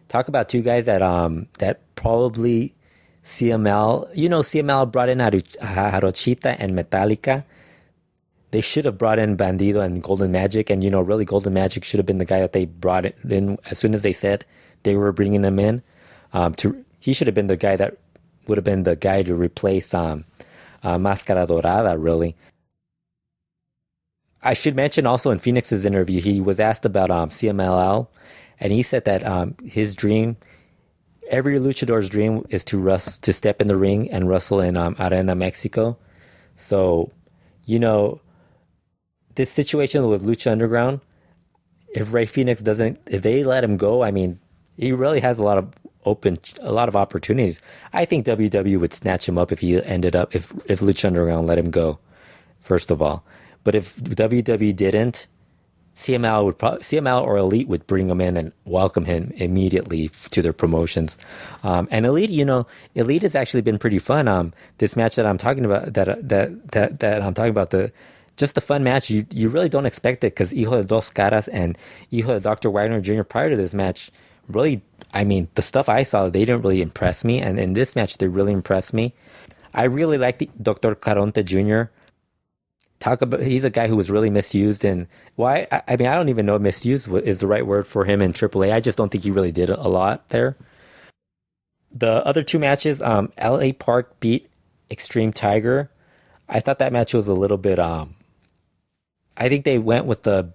Talk about two guys that probably CML brought in Jarochita and Metallica. They should have brought in Bandido and Golden Magic, and really Golden Magic should have been the guy that they brought in as soon as they said they were bringing him in. He should have been the guy that would have been the guy to replace Mascara Dorada, really. I should mention also in Fenix's interview, he was asked about CMLL, and he said that his dream, every luchador's dream, is to step in the ring and wrestle in Arena Mexico. So, this situation with Lucha Underground, if Rey Fenix if they let him go, I mean, he really has a lot of opportunities. I think WWE would snatch him up if Lucha Underground let him go, first of all. But if WWE didn't, CML or Elite would bring him in and welcome him immediately to their promotions. And Elite, Elite has actually been pretty fun. This match that I'm talking about, that I'm talking about, just a fun match. You really don't expect it, because Hijo de Dos Caras and Hijo de Dr. Wagner Jr. prior to this match, really, I mean, the stuff I saw, they didn't really impress me. And in this match, they really impressed me. I really like Dr. Caronte Jr. He's a guy who was really misused, and why? I mean, I don't even know if misused is the right word for him in AAA. I just don't think he really did a lot there. The other two matches, LA Park beat Extreme Tiger. I thought that match was a little bit. I think they went with the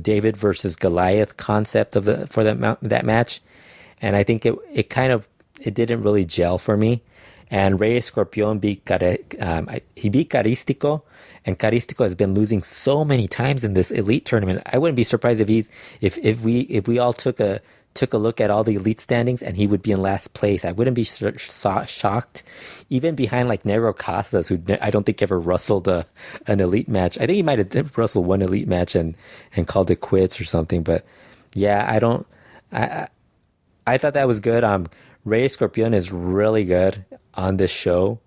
David versus Goliath concept for that match, and I think it didn't really gel for me. And Rey Escorpion beat Carístico, and Carístico has been losing so many times in this Elite tournament. I wouldn't be surprised if we all took a look at all the Elite standings and he would be in last place. I wouldn't be shocked, even behind like Negro Casas, who I don't think ever wrestled an Elite match. I think he might have wrestled one Elite match and called it quits or something. But yeah, I thought that was good. Rey Escorpion is really good on this show.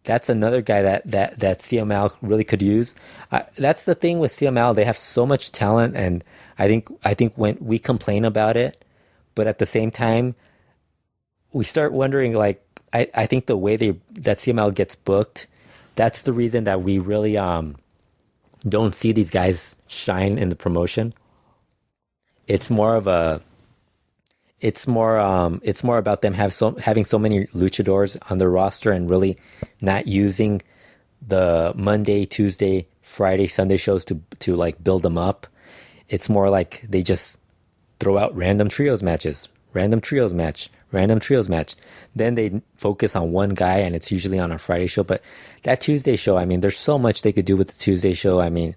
That's another guy that CML really could use. That's the thing with CML; they have so much talent, and I think when we complain about it, but at the same time, we start wondering. Like, I think the way that CML gets booked, that's the reason that we really don't see these guys shine in the promotion. It's more about them having so many luchadors on their roster and really not using the Monday, Tuesday, Friday, Sunday shows to like build them up. It's more like they just throw out random trios match. Then they focus on one guy, and it's usually on a Friday show. But that Tuesday show, I mean, there's so much they could do with the Tuesday show. I mean,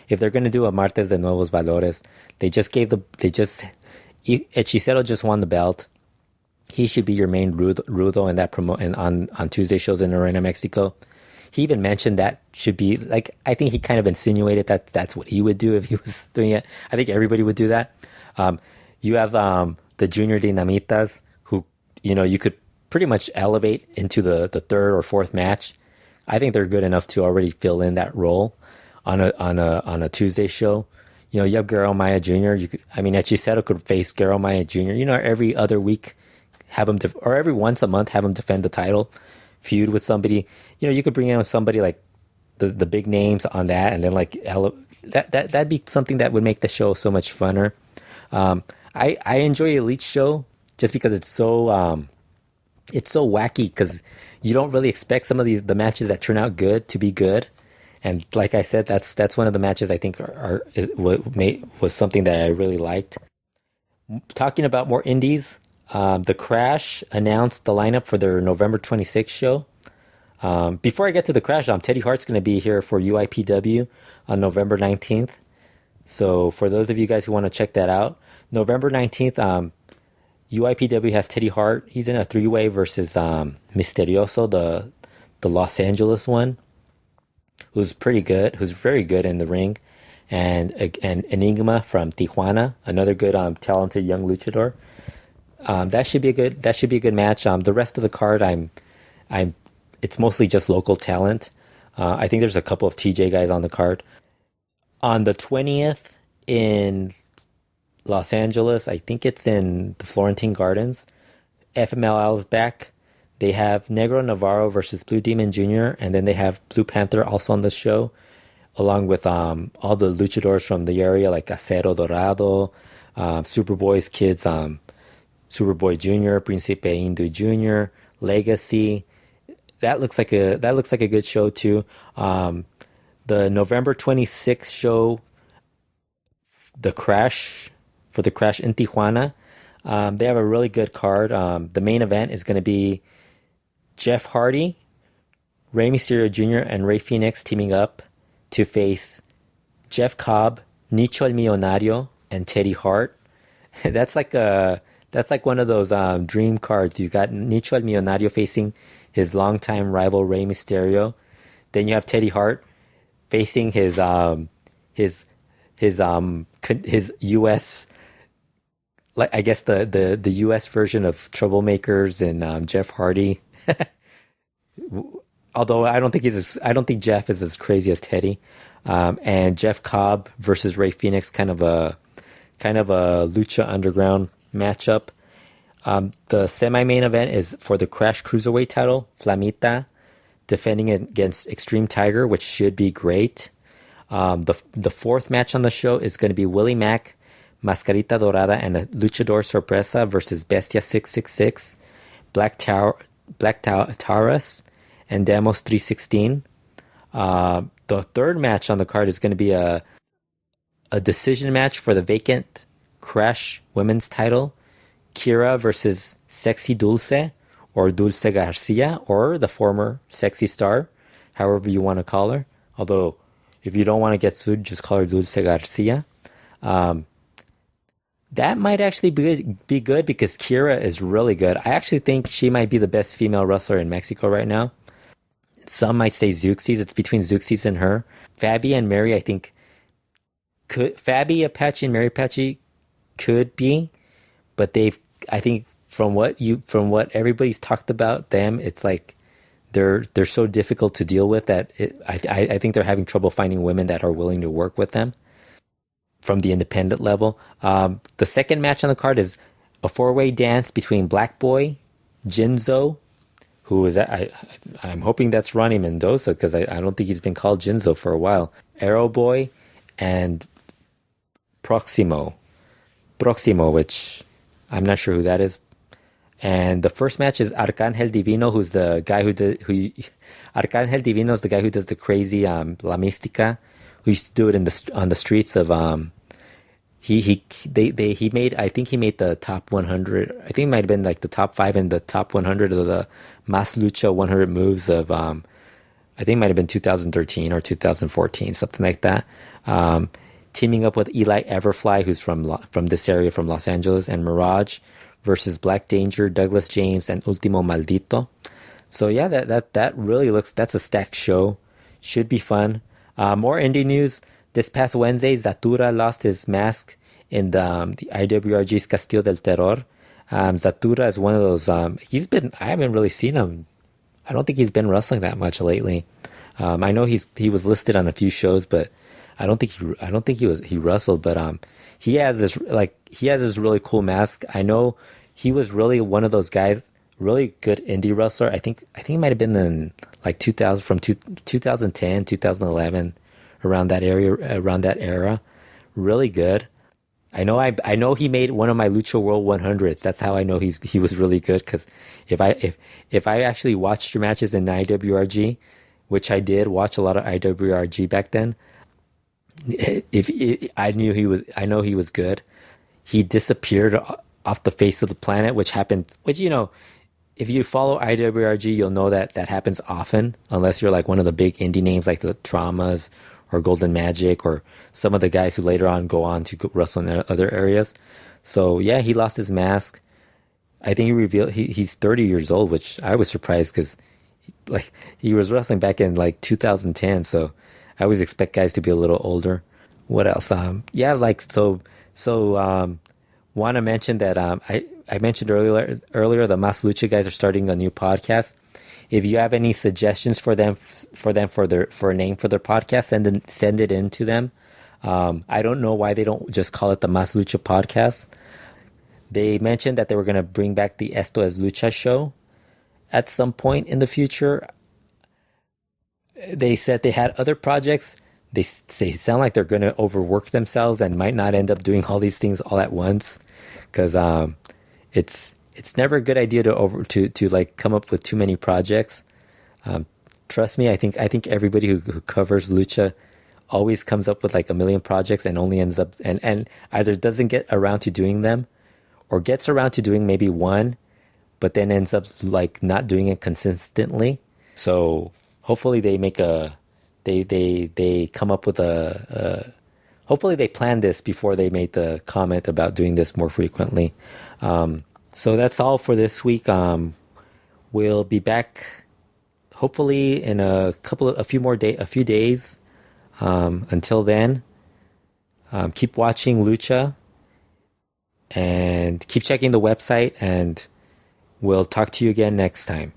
if they're going to do a Martes de Nuevos Valores, Hechicero just won the belt. He should be your main Rudo in that promo and on Tuesday shows in Arena Mexico. He even mentioned that should be like, I think he kind of insinuated that that's what he would do if he was doing it. I think everybody would do that. You have the Junior Dinamitas, who, you know, you could pretty much elevate into the third or fourth match. I think they're good enough to already fill in that role on a Tuesday show. You know, you have Guerrero Maya Jr. Hechicero could face Guerrero Maya Jr. You know, every other week have him or every once a month have him defend the title, feud with somebody. You know, you could bring in somebody like the big names on that, and then like that'd be something that would make the show so much funner. I enjoy Elite show just because it's so wacky, because you don't really expect some of the matches that turn out good to be good. And like I said, that's one of the matches I think was something that I really liked. Talking about more indies, the Crash announced the lineup for their November 26th show. Before I get to the Crash, Teddy Hart's going to be here for UIPW on November 19th. So for those of you guys who want to check that out, November 19th, UIPW has Teddy Hart. He's in a three-way versus Misterioso, the Los Angeles one, who's pretty good, who's very good in the ring, and Enigma from Tijuana, another good talented young luchador. That should be a good match. The rest of the card, it's mostly just local talent. I think there's a couple of TJ guys on the card. On the 20th in Los Angeles, I think it's in the Florentine Gardens, FMLL is back. They have Negro Navarro versus Blue Demon Jr., and then they have Blue Panther also on the show, along with all the luchadors from the area like Acero Dorado, Superboy's kids, Superboy Jr., Principe Indu Jr., Legacy. That looks like a good show too. The November 26th show, the Crash in Tijuana, they have a really good card. The main event is going to be Jeff Hardy, Rey Mysterio Jr., and Rey Fenix teaming up to face Jeff Cobb, Nicho El Millonario, and Teddy Hart. That's like one of those dream cards. You got Nicho El Millonario facing his longtime rival Rey Mysterio. Then you have Teddy Hart facing his U.S. like I guess the U.S. version of Troublemakers and Jeff Hardy. Although I don't think Jeff is as crazy as Teddy. And Jeff Cobb versus Rey Fenix, kind of a Lucha Underground matchup. The semi-main event is for the Crash Cruiserweight title, Flamita defending against Extreme Tiger, which should be great. The fourth match on the show is going to be Willie Mack, Mascarita Dorada, and the Luchador Sorpresa versus Bestia 666, Black Taurus, and Demos 316. The third match on the card is going to be a decision match for the vacant Crash women's title, Kira versus Sexy Dulce, or Dulce Garcia, or the former Sexy Star, however you want to call her. Although, if you don't want to get sued, just call her Dulce Garcia. That might actually be good because Kira is really good. I actually think she might be the best female wrestler in Mexico right now. Some might say Zuxis. It's between Zuxis and her. Fabi and Mary, I think, Fabi Apache and Mary Apache could be, but I think from what everybody's talked about them, it's like they're so difficult to deal with that I think they're having trouble finding women that are willing to work with them from the independent level. The second match on the card is a four-way dance between Black Boy, Jinzo, who is I'm hoping that's Ronnie Mendoza, because I don't think he's been called Jinzo for a while, Arrow Boy, and Proximo, which I'm not sure who that is. And the first match is Arcángel Divino, who's the guy Arcángel Divino is the guy who does the crazy La Mística, who used to do it on the streets of he made, I think he made the top 100. I think it might have been like the top 5 in the top 100 of the Mas Lucha 100 moves of I think it might have been 2013 or 2014, something like that. Teaming up with Eli Everfly, who's from this area, from Los Angeles, and Mirage versus Black Danger, Douglas James, and Ultimo Maldito. So yeah, that really looks, that's a stacked show. Should be fun. More indie news. This past Wednesday, Zatura lost his mask in the IWRG's Castillo del Terror. Zatura is one of those. I haven't really seen him. I don't think he's been wrestling that much lately. I know he was listed on a few shows, but I don't think he wrestled. But he has this really cool mask. I know he was really one of those guys, really good indie wrestler. I think he might have been in like 2010, 2011, around that era. Really good. I know he made one of my Lucha World 100s. That's how I know he was really good. Because if I actually watched your matches in IWRG, which I did watch a lot of IWRG back then, I know he was good. He disappeared off the face of the planet, which if you follow IWRG, you'll know that happens often, unless you're like one of the big indie names like the Traumas or Golden Magic or some of the guys who later on go on to wrestle in other areas. So yeah, he lost his mask. I think he revealed he's 30 years old, which I was surprised because he was wrestling back in like 2010. So I always expect guys to be a little older. What else? Want to mention that I mentioned earlier the Mas Lucha guys are starting a new podcast. If you have any suggestions for a name for their podcast, send it in to them. I don't know why they don't just call it the Mas Lucha Podcast. They mentioned that they were going to bring back the Esto es Lucha show at some point in the future. They said they had other projects. They sound like they're going to overwork themselves and might not end up doing all these things all at once, because it's never a good idea to like come up with too many projects. Trust me, I think everybody who covers Lucha always comes up with like a million projects and only ends up and either doesn't get around to doing them, or gets around to doing maybe one, but then ends up like not doing it consistently. So hopefully they come up with hopefully they planned this before they made the comment about doing this more frequently. So that's all for this week. We'll be back hopefully in a few days. Until then, keep watching Lucha and keep checking the website, and we'll talk to you again next time.